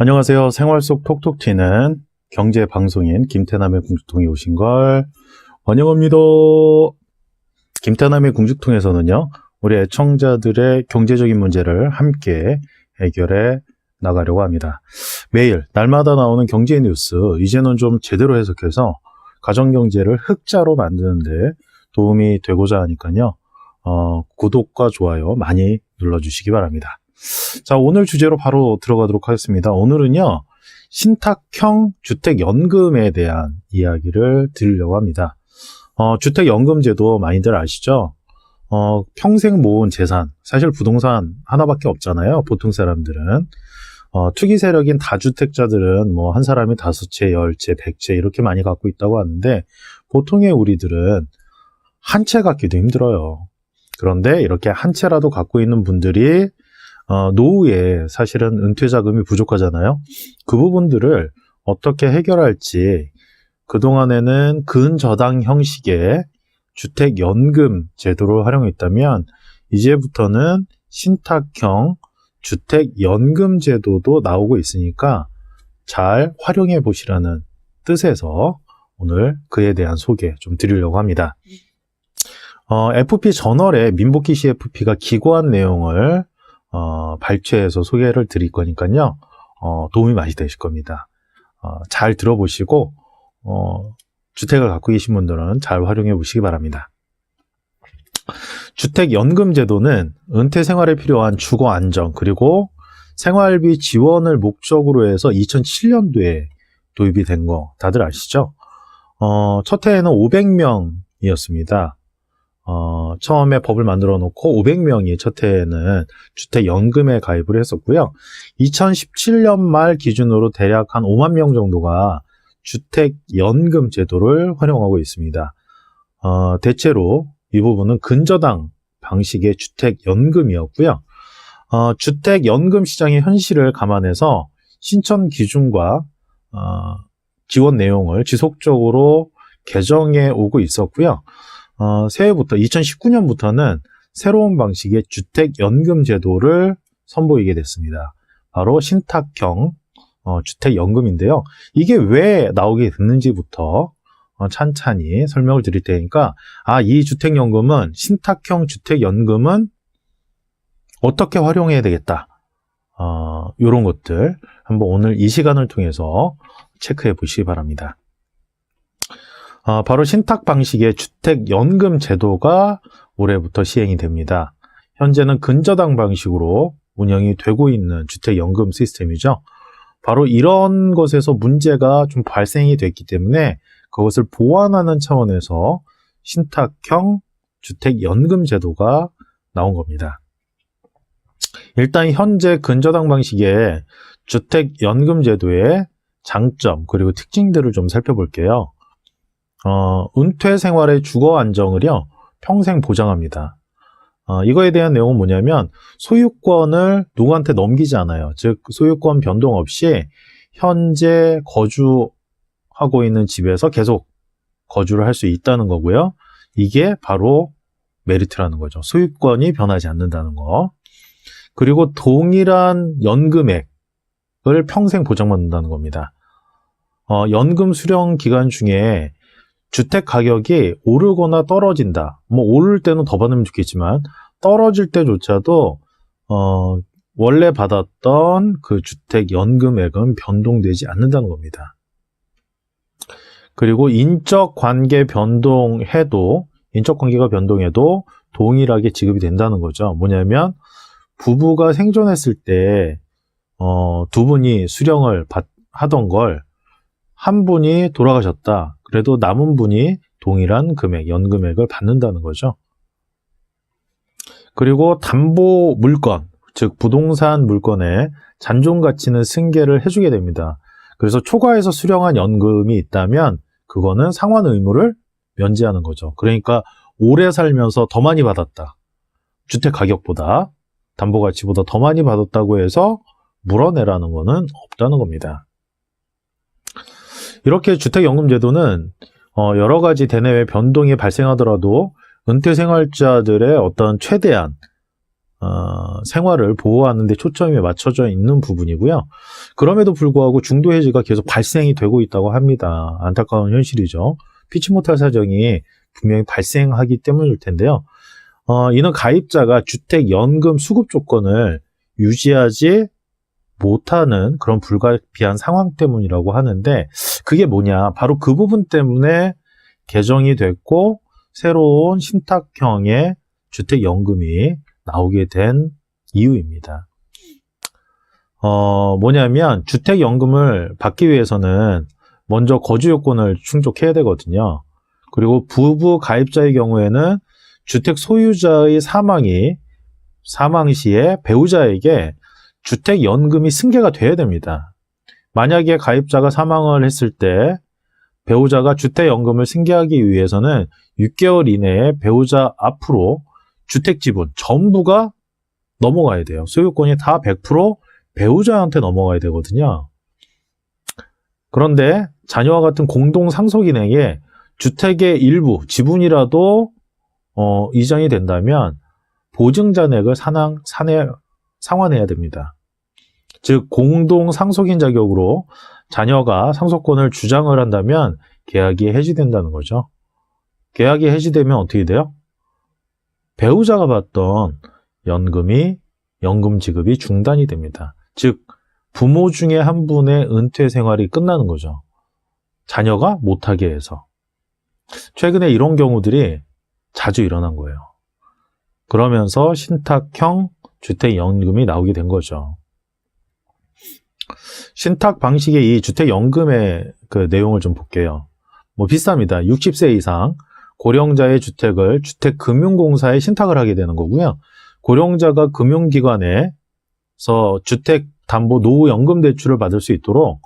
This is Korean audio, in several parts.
안녕하세요. 생활 속 톡톡 튀는 경제 방송인 김태남의 궁죽통에 오신 걸 환영합니다. 김태남의 궁죽통에서는요, 우리 애청자들의 경제적인 문제를 함께 해결해 나가려고 합니다. 매일 날마다 나오는 경제 뉴스, 이제는 좀 제대로 해석해서 가정경제를 흑자로 만드는데 도움이 되고자 하니까요, 구독과 좋아요 많이 눌러주시기 바랍니다. 자, 오늘 주제로 바로 들어가도록 하겠습니다. 오늘은요, 신탁형 주택연금에 대한 이야기를 드리려고 합니다. 주택연금제도 많이들 아시죠? 평생 모은 재산, 사실 부동산 하나밖에 없잖아요. 보통 사람들은. 투기 세력인 다주택자들은 뭐 한 사람이 5채, 10채, 100채 이렇게 많이 갖고 있다고 하는데, 보통의 우리들은 한 채 갖기도 힘들어요. 그런데 이렇게 한 채라도 갖고 있는 분들이 노후에 사실은 은퇴 자금이 부족하잖아요. 그 부분들을 어떻게 해결할지, 그동안에는 근저당 형식의 주택연금 제도를 활용했다면 이제부터는 신탁형 주택연금 제도도 나오고 있으니까 잘 활용해 보시라는 뜻에서 오늘 그에 대한 소개 좀 드리려고 합니다. FP 저널에 민복희 CFP가 기고한 내용을 발췌해서 소개를 드릴 거니까요. 도움이 많이 되실 겁니다. 잘 들어보시고 주택을 갖고 계신 분들은 잘 활용해 보시기 바랍니다. 주택연금 제도는 은퇴 생활에 필요한 주거 안정 그리고 생활비 지원을 목적으로 해서 2007년도에 도입이 된 거 다들 아시죠? 첫 해에는 500명이었습니다. 처음에 법을 만들어 놓고 500명이 첫 해에는 주택연금에 가입을 했었고요. 2017년 말 기준으로 대략 한 5만 명 정도가 주택연금 제도를 활용하고 있습니다. 대체로 이 부분은 근저당 방식의 주택연금이었고요. 주택연금 시장의 현실을 감안해서 신청 기준과 지원 내용을 지속적으로 개정해 오고 있었고요. 새해부터 2019년부터는 새로운 방식의 주택연금 제도를 선보이게 됐습니다. 바로 신탁형 주택연금인데요. 이게 왜 나오게 됐는지부터 찬찬히 설명을 드릴 테니까 이 주택연금은 신탁형 주택연금은 어떻게 활용해야 되겠다. 이런 것들 한번 오늘 이 시간을 통해서 체크해 보시기 바랍니다. 바로 신탁 방식의 주택연금 제도가 올해부터 시행이 됩니다. 현재는 근저당 방식으로 운영이 되고 있는 주택연금 시스템이죠. 바로 이런 것에서 문제가 좀 발생이 됐기 때문에 그것을 보완하는 차원에서 신탁형 주택연금 제도가 나온 겁니다. 일단 현재 근저당 방식의 주택연금 제도의 장점 그리고 특징들을 좀 살펴볼게요. 은퇴 생활의 주거 안정을요, 평생 보장합니다. 이거에 대한 내용은 뭐냐면, 소유권을 누구한테 넘기지 않아요. 즉, 소유권 변동 없이 현재 거주하고 있는 집에서 계속 거주를 할 수 있다는 거고요. 이게 바로 메리트라는 거죠. 소유권이 변하지 않는다는 거. 그리고 동일한 연금액을 평생 보장받는다는 겁니다. 연금 수령 기간 중에 주택 가격이 오르거나 떨어진다. 뭐 오를 때는 더 받으면 좋겠지만 떨어질 때조차도 원래 받았던 그 주택 연금액은 변동되지 않는다는 겁니다. 그리고 인적 관계가 변동해도 동일하게 지급이 된다는 거죠. 뭐냐면 부부가 생존했을 때 두 분이 수령을 하던 걸 한 분이 돌아가셨다. 그래도 남은 분이 동일한 금액, 연금액을 받는다는 거죠. 그리고 담보 물건, 즉 부동산 물건의 잔존 가치는 승계를 해주게 됩니다. 그래서 초과해서 수령한 연금이 있다면 그거는 상환 의무를 면제하는 거죠. 그러니까 오래 살면서 더 많이 받았다. 주택 가격보다, 담보 가치보다 더 많이 받았다고 해서 물어내라는 거는 없다는 겁니다. 이렇게 주택연금제도는 여러 가지 대내외 변동이 발생하더라도 은퇴 생활자들의 어떤 최대한 생활을 보호하는 데 초점이 맞춰져 있는 부분이고요. 그럼에도 불구하고 중도 해지가 계속 발생이 되고 있다고 합니다. 안타까운 현실이죠. 피치 못할 사정이 분명히 발생하기 때문일 텐데요. 이는 가입자가 주택연금 수급 조건을 유지하지 못하는 그런 불가피한 상황 때문이라고 하는데, 그게 뭐냐? 바로 그 부분 때문에 개정이 됐고 새로운 신탁형의 주택연금이 나오게 된 이유입니다. 뭐냐면 주택연금을 받기 위해서는 먼저 거주 요건을 충족해야 되거든요. 그리고 부부 가입자의 경우에는 주택 소유자의 사망 시에 배우자에게 주택연금이 승계가 돼야 됩니다. 만약에 가입자가 사망을 했을 때 배우자가 주택연금을 승계하기 위해서는 6개월 이내에 배우자 앞으로 주택지분 전부가 넘어가야 돼요. 소유권이 다 100% 배우자한테 넘어가야 되거든요. 그런데 자녀와 같은 공동상속인에게 주택의 일부, 지분이라도 이전이 된다면 보증잔액을 상환해야 됩니다. 즉 공동상속인 자격으로 자녀가 상속권을 주장을 한다면 계약이 해지된다는 거죠. 계약이 해지되면 어떻게 돼요? 배우자가 받던 연금 지급이 중단이 됩니다. 즉 부모 중에 한 분의 은퇴 생활이 끝나는 거죠. 자녀가 못하게 해서. 최근에 이런 경우들이 자주 일어난 거예요. 그러면서 신탁형 주택연금이 나오게 된 거죠. 신탁 방식의 이 주택연금의 그 내용을 좀 볼게요. 비슷합니다. 60세 이상 고령자의 주택을 주택금융공사에 신탁을 하게 되는 거고요. 고령자가 금융기관에서 주택담보노후연금 대출을 받을 수 있도록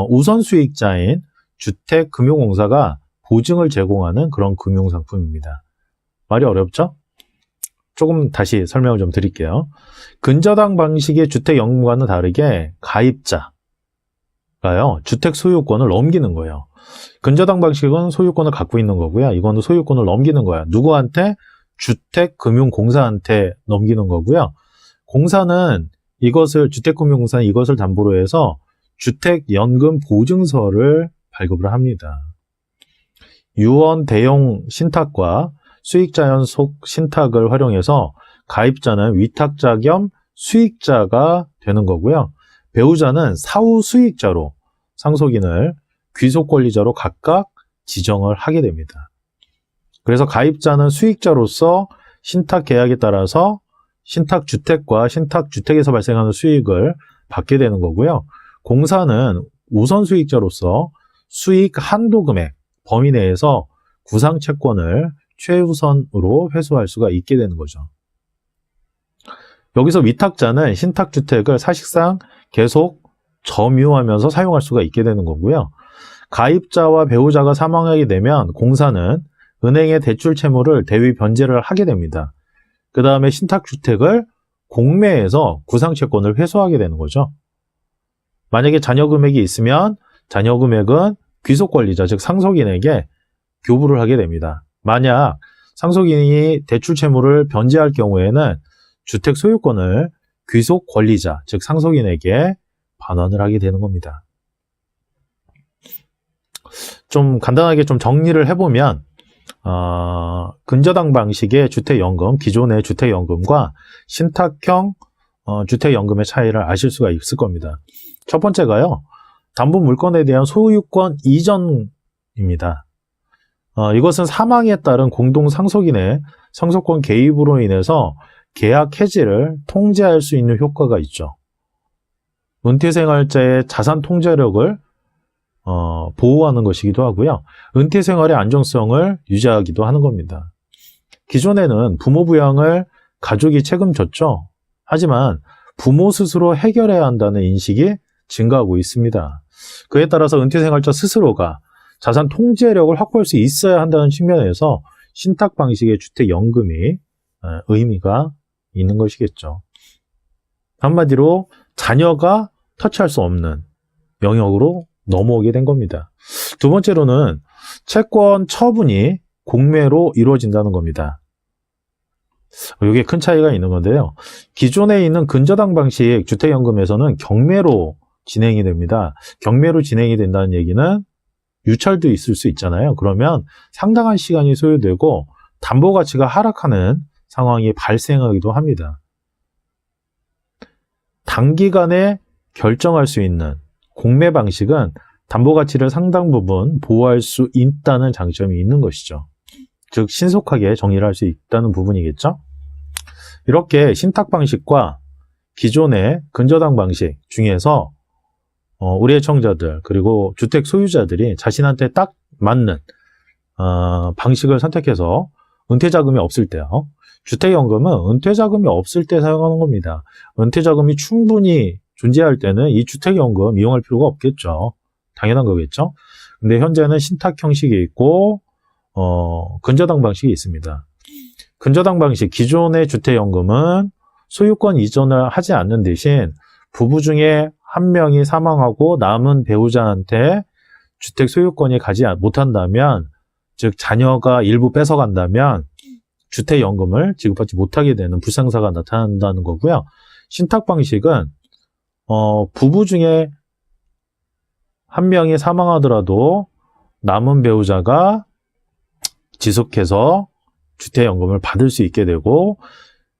우선 수익자인 주택금융공사가 보증을 제공하는 그런 금융상품입니다. 말이 어렵죠? 조금 다시 설명을 좀 드릴게요. 근저당 방식의 주택연금과는 다르게 가입자가요, 주택 소유권을 넘기는 거예요. 근저당 방식은 소유권을 갖고 있는 거고요. 이거는 소유권을 넘기는 거야. 누구한테? 주택금융공사한테 넘기는 거고요. 주택금융공사는 이것을 담보로 해서 주택연금 보증서를 발급을 합니다. 유언 대용 신탁과 수익자연속 신탁을 활용해서 가입자는 위탁자 겸 수익자가 되는 거고요. 배우자는 사후 수익자로 상속인을 귀속권리자로 각각 지정을 하게 됩니다. 그래서 가입자는 수익자로서 신탁계약에 따라서 신탁주택과 신탁주택에서 발생하는 수익을 받게 되는 거고요. 공사는 우선 수익자로서 수익 한도 금액 범위 내에서 구상채권을 최우선으로 회수할 수가 있게 되는 거죠. 여기서 위탁자는 신탁주택을 사실상 계속 점유하면서 사용할 수가 있게 되는 거고요. 가입자와 배우자가 사망하게 되면 공사는 은행의 대출 채무를 대위 변제를 하게 됩니다. 그 다음에 신탁주택을 공매해서 구상채권을 회수하게 되는 거죠. 만약에 잔여 금액이 있으면 잔여 금액은 귀속권리자, 즉 상속인에게 교부를 하게 됩니다. 만약 상속인이 대출 채무를 변제할 경우에는 주택 소유권을 귀속 권리자, 즉 상속인에게 반환을 하게 되는 겁니다. 좀 간단하게 좀 정리를 해보면 근저당 방식의 주택연금, 기존의 주택연금과 신탁형 주택연금의 차이를 아실 수가 있을 겁니다. 첫 번째가요, 담보 물건에 대한 소유권 이전입니다. 이것은 사망에 따른 공동 상속인의 상속권 개입으로 인해서 계약 해지를 통제할 수 있는 효과가 있죠. 은퇴생활자의 자산 통제력을 보호하는 것이기도 하고요. 은퇴생활의 안정성을 유지하기도 하는 겁니다. 기존에는 부모 부양을 가족이 책임졌죠. 하지만 부모 스스로 해결해야 한다는 인식이 증가하고 있습니다. 그에 따라서 은퇴생활자 스스로가 자산 통제력을 확보할 수 있어야 한다는 측면에서 신탁 방식의 주택연금이 의미가 있는 것이겠죠. 한마디로 자녀가 터치할 수 없는 영역으로 넘어오게 된 겁니다. 두 번째로는 채권 처분이 공매로 이루어진다는 겁니다. 이게 큰 차이가 있는 건데요. 기존에 있는 근저당 방식 주택연금에서는 경매로 진행이 됩니다. 경매로 진행이 된다는 얘기는 유찰도 있을 수 있잖아요. 그러면 상당한 시간이 소요되고 담보 가치가 하락하는 상황이 발생하기도 합니다. 단기간에 결정할 수 있는 공매 방식은 담보 가치를 상당 부분 보호할 수 있다는 장점이 있는 것이죠. 즉 신속하게 정리를 할 수 있다는 부분이겠죠. 이렇게 신탁 방식과 기존의 근저당 방식 중에서 우리 애청자들 그리고 주택 소유자들이 자신한테 딱 맞는 방식을 선택해서 은퇴자금이 없을 때요. 주택연금은 은퇴자금이 없을 때 사용하는 겁니다. 은퇴자금이 충분히 존재할 때는 이 주택연금 이용할 필요가 없겠죠. 당연한 거겠죠. 근데 현재는 신탁 형식이 있고 근저당 방식이 있습니다. 근저당 방식 기존의 주택연금은 소유권 이전을 하지 않는 대신 부부 중에 한 명이 사망하고 남은 배우자한테 주택 소유권이 가지 못한다면, 즉 자녀가 일부 뺏어간다면 주택연금을 지급받지 못하게 되는 불상사가 나타난다는 거고요. 신탁 방식은 부부 중에 한 명이 사망하더라도 남은 배우자가 지속해서 주택연금을 받을 수 있게 되고,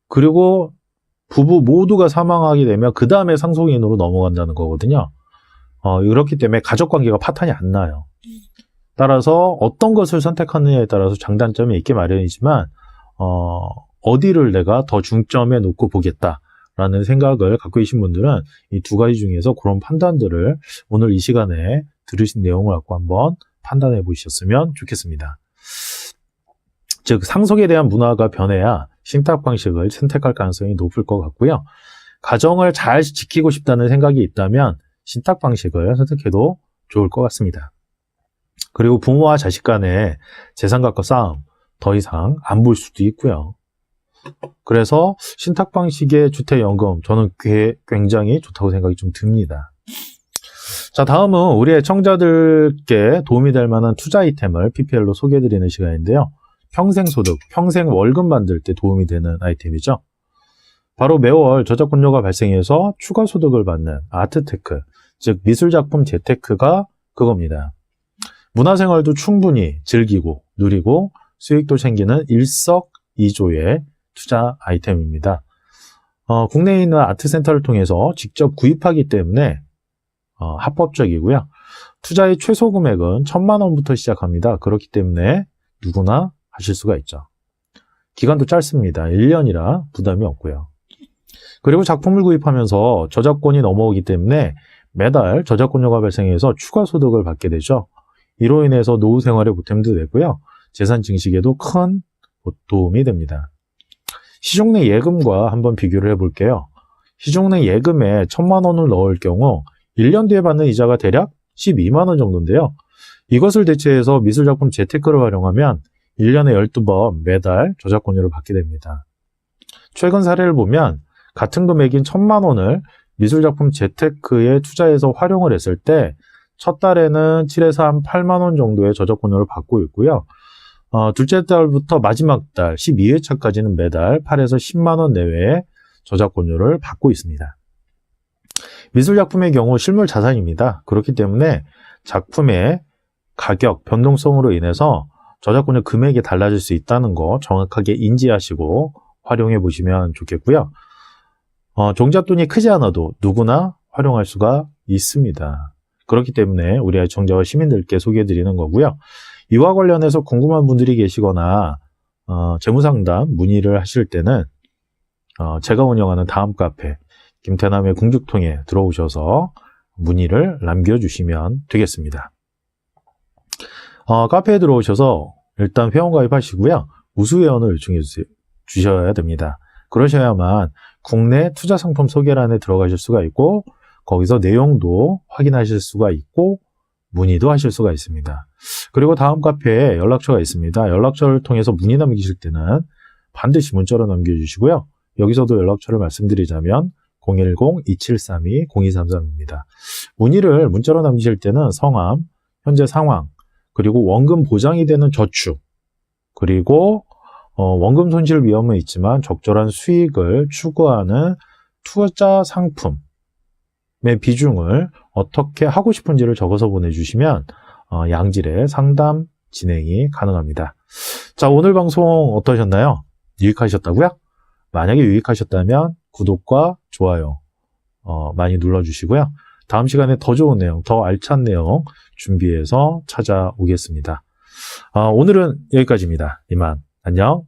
그리고 부부 모두가 사망하게 되면 그 다음에 상속인으로 넘어간다는 거거든요. 그렇기 때문에 가족관계가 파탄이 안 나요. 따라서 어떤 것을 선택하느냐에 따라서 장단점이 있게 마련이지만 어디를 내가 더 중점에 놓고 보겠다라는 생각을 갖고 계신 분들은 이 두 가지 중에서 그런 판단들을 오늘 이 시간에 들으신 내용을 갖고 한번 판단해 보셨으면 좋겠습니다. 즉 상속에 대한 문화가 변해야 신탁 방식을 선택할 가능성이 높을 것 같고요. 가정을 잘 지키고 싶다는 생각이 있다면 신탁 방식을 선택해도 좋을 것 같습니다. 그리고 부모와 자식 간의 재산값과 싸움 더 이상 안 볼 수도 있고요. 그래서 신탁 방식의 주택연금 저는 굉장히 좋다고 생각이 좀 듭니다. 자, 다음은 우리 애청자들께 도움이 될 만한 투자 아이템을 PPL로 소개해드리는 시간인데요. 평생소득, 평생 월급 만들 때 도움이 되는 아이템이죠. 바로 매월 저작권료가 발생해서 추가 소득을 받는 아트테크, 즉 미술작품 재테크가 그겁니다. 문화생활도 충분히 즐기고 누리고 수익도 챙기는 일석이조의 투자 아이템입니다. 국내에 있는 아트센터를 통해서 직접 구입하기 때문에 합법적이고요. 투자의 최소 금액은 1,000만 원부터 시작합니다. 그렇기 때문에 누구나 하실 수가 있죠. 기간도 짧습니다. 1년이라 부담이 없고요. 그리고 작품을 구입하면서 저작권이 넘어오기 때문에 매달 저작권료가 발생해서 추가 소득을 받게 되죠. 이로 인해서 노후 생활에 보탬도 되고요. 재산 증식에도 큰 도움이 됩니다. 시중은행 예금과 한번 비교를 해볼게요. 시중은행 예금에 1,000만 원을 넣을 경우 1년 뒤에 받는 이자가 대략 12만 원 정도인데요. 이것을 대체해서 미술작품 재테크를 활용하면 1년에 12번 매달 저작권료를 받게 됩니다. 최근 사례를 보면 같은 금액인 1,000만 원을 미술작품 재테크에 투자해서 활용을 했을 때 첫 달에는 7에서 한 8만 원 정도의 저작권료를 받고 있고요. 둘째 달부터 마지막 달 12회차까지는 매달 8에서 10만 원 내외의 저작권료를 받고 있습니다. 미술작품의 경우 실물 자산입니다. 그렇기 때문에 작품의 가격 변동성으로 인해서 저작권료 금액이 달라질 수 있다는 거 정확하게 인지하시고 활용해 보시면 좋겠고요. 종잣돈이 크지 않아도 누구나 활용할 수가 있습니다. 그렇기 때문에 우리 애청자와 시민들께 소개해 드리는 거고요. 이와 관련해서 궁금한 분들이 계시거나 재무상담 문의를 하실 때는 제가 운영하는 다음 카페 김태남의 궁죽통에 들어오셔서 문의를 남겨주시면 되겠습니다. 카페에 들어오셔서 일단 회원가입 하시고요. 우수회원을 요청해 주셔야 됩니다. 그러셔야만 국내 투자상품 소개란에 들어가실 수가 있고 거기서 내용도 확인하실 수가 있고 문의도 하실 수가 있습니다. 그리고 다음 카페에 연락처가 있습니다. 연락처를 통해서 문의 남기실 때는 반드시 문자로 남겨주시고요. 여기서도 연락처를 말씀드리자면 010-2732-0233입니다. 문의를 문자로 남기실 때는 성함, 현재 상황, 그리고 원금 보장이 되는 저축, 그리고 원금 손실 위험은 있지만 적절한 수익을 추구하는 투자 상품의 비중을 어떻게 하고 싶은지를 적어서 보내주시면 양질의 상담 진행이 가능합니다. 자, 오늘 방송 어떠셨나요? 유익하셨다고요? 만약에 유익하셨다면 구독과 좋아요 많이 눌러주시고요. 다음 시간에 더 좋은 내용, 더 알찬 내용 준비해서 찾아오겠습니다. 오늘은 여기까지입니다. 이만 안녕.